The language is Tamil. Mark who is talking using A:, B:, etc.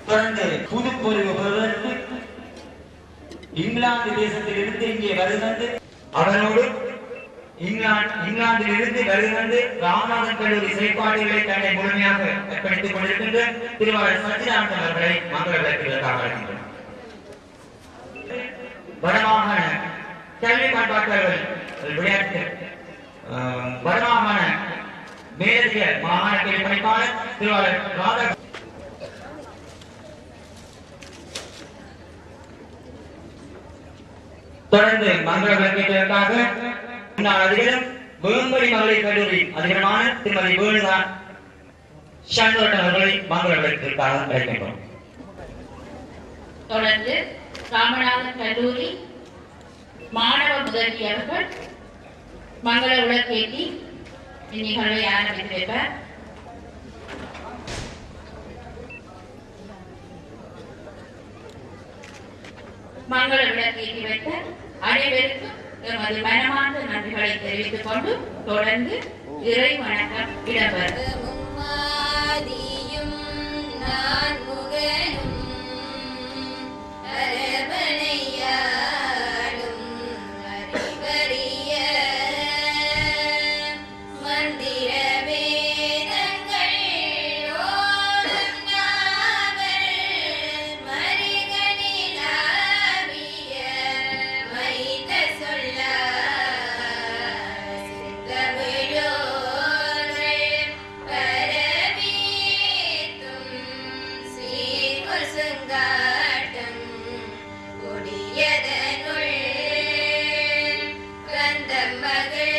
A: தொடர்ந்து புதுப்பொலிவு பெறுவதற்கு இங்கிலாந்து தேசத்திலிருந்து இங்கே வருகிறது. அதனோடு இங்கிலாந்தில் இருந்து வருகிறது ராமநாதன் கல்லூரி செயற்பாடுகளை தன்னை முழுமையாக அர்ப்பணித்துக் கொண்டிருக்கின்ற திருவாளர் சச்சிதானந்தன் அவர்களை மங்கள விளக்குவதற்காக அழைக்கின்றனர். வடமாகாண கல்வி பண்பாட்டாளர்கள் விளையாட்டு வடமாகாண மேலதிக மாகாண கல்வி பணிப்பாளர் திருவாளர் ராதா தொடர்ந்து மங்கள விளக்கியதற்காக முன்னாள் அதிபரும் வேம்படி மகளிர் கல்லூரி அதிபருமான திருமதி வேணுதா சண்முகன் அவர்களை மங்கள விளக்கியதற்காக அழைக்கின்றோம்.
B: தொடர்ந்து ராமநாதன் கல்லூரி மாணவ முதல்வி அவர்கள் மங்கள விளக்கேற்றி இந்நிகழ்வை ஆரம்பித்து வைப்பார். மங்கள விளக்கேற்றி வைத்த அனைவருக்கும் எமது மனமார்ந்த நன்றிகளை தெரிவித்துக் கொண்டு தொடர்ந்து இறை வணக்கம் இடம்பெறும்.
C: கொடியதனுள் கந்த மகள்